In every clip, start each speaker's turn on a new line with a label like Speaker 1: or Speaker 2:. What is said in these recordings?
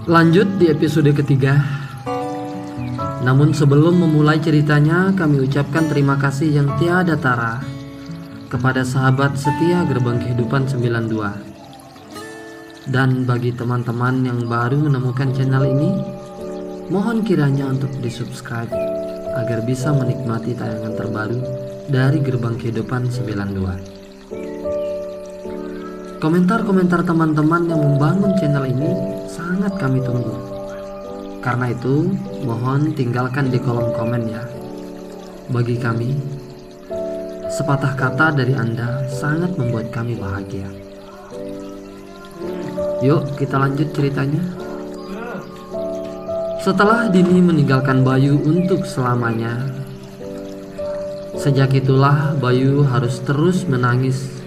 Speaker 1: Lanjut di episode ketiga. Namun sebelum memulai ceritanya, kami ucapkan terima kasih yang tiada tara kepada sahabat setia Gerbang Kehidupan 92. Dan bagi teman-teman yang baru menemukan channel ini, mohon kiranya untuk di-subscribe agar bisa menikmati tayangan terbaru dari Gerbang Kehidupan 92. Komentar-komentar teman-teman yang membangun channel ini sangat kami tunggu. Karena itu, mohon tinggalkan di kolom komen ya. Bagi kami, sepatah kata dari Anda sangat membuat kami bahagia. Yuk kita lanjut ceritanya. Setelah Dini meninggalkan Bayu untuk selamanya, sejak itulah Bayu harus terus menangis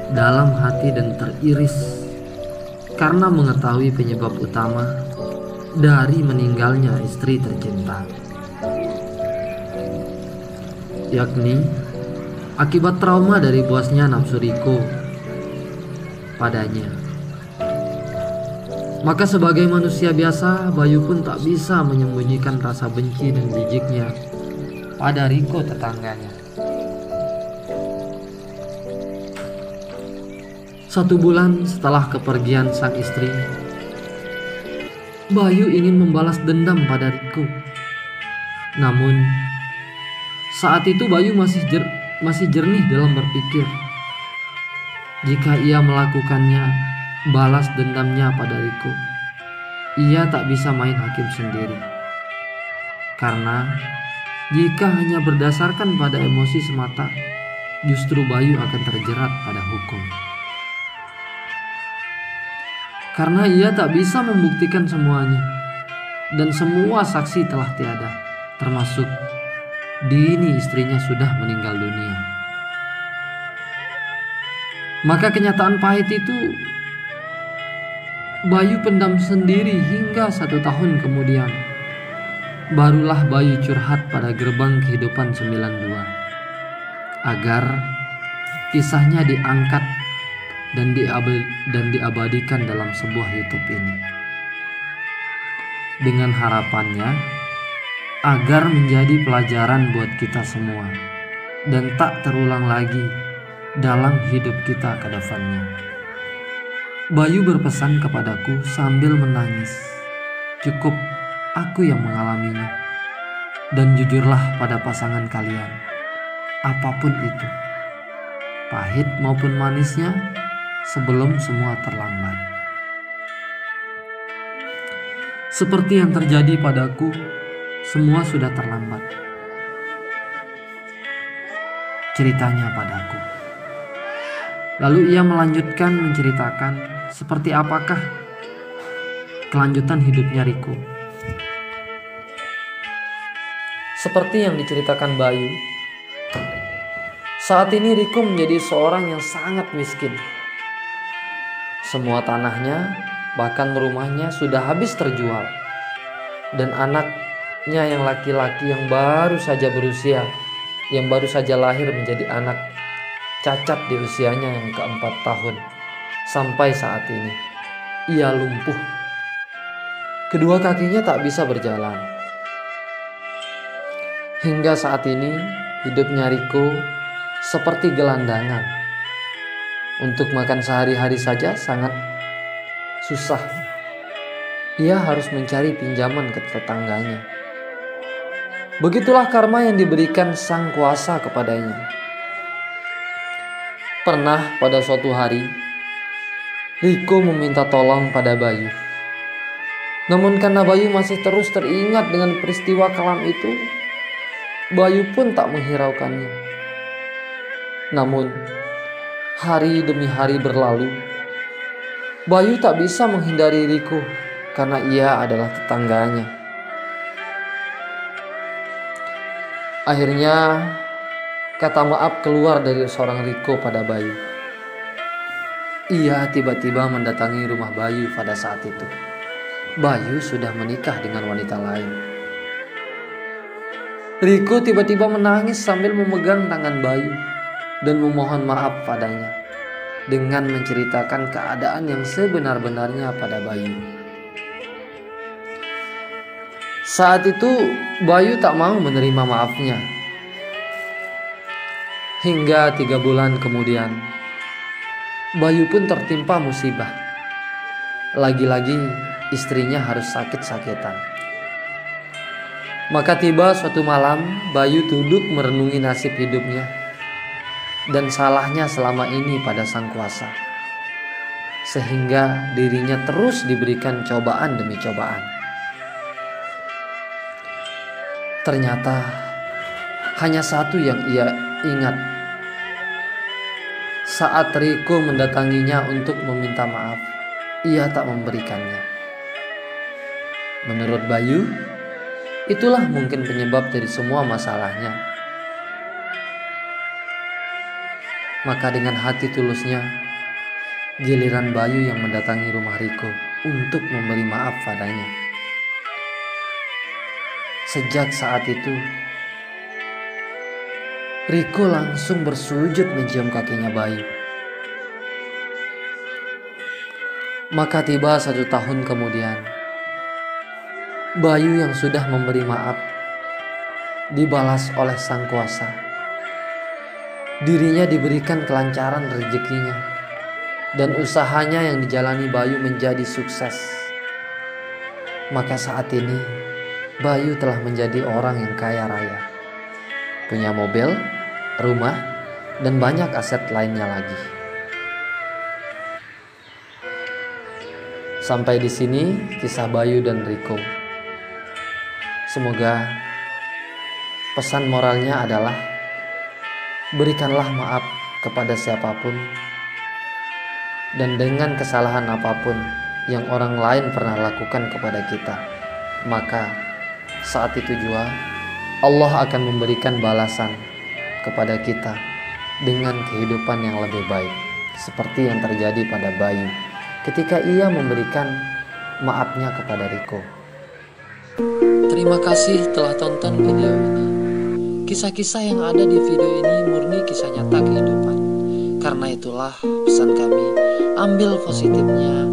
Speaker 1: dalam hati dan teriris karena mengetahui penyebab utama dari meninggalnya istri tercinta, yakni akibat trauma dari buasnya nafsu Riko padanya. Maka sebagai manusia biasa, Bayu pun tak bisa menyembunyikan rasa benci dan jijiknya pada Riko tetangganya. 1 bulan setelah kepergian sang istri, Bayu ingin membalas dendam pada Riko. Namun saat itu Bayu masih jernih dalam berpikir. Jika ia melakukannya, balas dendamnya pada Riko, ia tak bisa main hakim sendiri. Karena jika hanya berdasarkan pada emosi semata, justru Bayu akan terjerat pada hukum. Karena ia tak bisa membuktikan semuanya, dan semua saksi telah tiada, termasuk Dini istrinya sudah meninggal dunia. Maka kenyataan pahit itu Bayu pendam sendiri hingga 1 tahun kemudian. Barulah Bayu curhat pada Gerbang Kehidupan 92 agar kisahnya diangkat dan diabadikan dalam sebuah YouTube ini, dengan harapannya agar menjadi pelajaran buat kita semua dan tak terulang lagi dalam hidup kita ke depannya. Bayu berpesan kepadaku sambil menangis, "Cukup aku yang mengalaminya, dan jujurlah pada pasangan kalian, apapun itu, pahit maupun manisnya, sebelum semua terlambat." Seperti yang terjadi padaku, semua sudah terlambat. Ceritanya padaku. Lalu ia melanjutkan menceritakan seperti apakah kelanjutan hidupnya Riko. Seperti yang diceritakan Bayu, saat ini Riko menjadi seorang yang sangat miskin. Semua tanahnya, bahkan rumahnya sudah habis terjual. Dan anaknya yang laki-laki yang baru saja berusia, yang baru saja lahir menjadi anak cacat di usianya yang ke-4 tahun. Sampai saat ini, ia lumpuh. Kedua kakinya tak bisa berjalan. Hingga saat ini, hidupnya Riko seperti gelandangan. Untuk makan sehari-hari saja sangat susah. Ia harus mencari pinjaman ke tetangganya. Begitulah karma yang diberikan sang kuasa kepadanya. Pernah pada suatu hari, Riko meminta tolong pada Bayu. Namun karena Bayu masih terus teringat dengan peristiwa kelam itu, Bayu pun tak menghiraukannya. Namun hari demi hari berlalu, Bayu tak bisa menghindari Riko karena ia adalah tetangganya. Akhirnya kata maaf keluar dari seorang Riko pada Bayu. Ia tiba-tiba mendatangi rumah Bayu pada saat itu. Bayu sudah menikah dengan wanita lain. Riko tiba-tiba menangis sambil memegang tangan Bayu dan memohon maaf padanya dengan menceritakan keadaan yang sebenar-benarnya pada Bayu. Saat itu Bayu tak mau menerima maafnya. Hingga 3 bulan kemudian, Bayu pun tertimpa musibah. Lagi-lagi istrinya harus sakit-sakitan. Maka tiba suatu malam, Bayu duduk merenungi nasib hidupnya dan salahnya selama ini pada Sang Kuasa, sehingga dirinya terus diberikan cobaan demi cobaan. Ternyata hanya satu yang ia ingat. Saat Riko mendatanginya untuk meminta maaf, ia tak memberikannya. Menurut Bayu, itulah mungkin penyebab dari semua masalahnya. Maka dengan hati tulusnya, giliran Bayu yang mendatangi rumah Riko untuk memberi maaf padanya. Sejak saat itu, Riko langsung bersujud mencium kakinya Bayu. Maka tiba 1 tahun kemudian, Bayu yang sudah memberi maaf dibalas oleh Sang Kuasa. Dirinya diberikan kelancaran rezekinya dan usahanya yang dijalani Bayu menjadi sukses. Maka saat ini Bayu telah menjadi orang yang kaya raya, punya mobil, rumah, dan banyak aset lainnya lagi. Sampai di sini kisah Bayu dan Riko. Semoga pesan moralnya adalah berikanlah maaf kepada siapapun dan dengan kesalahan apapun yang orang lain pernah lakukan kepada kita, maka saat itu juga Allah akan memberikan balasan kepada kita dengan kehidupan yang lebih baik, seperti yang terjadi pada Bayu ketika ia memberikan maafnya kepada Riko. Terima kasih telah tonton video ini. Kisah-kisah yang ada di video ini murni kisah nyata kehidupan. Karena itulah pesan kami, ambil positifnya,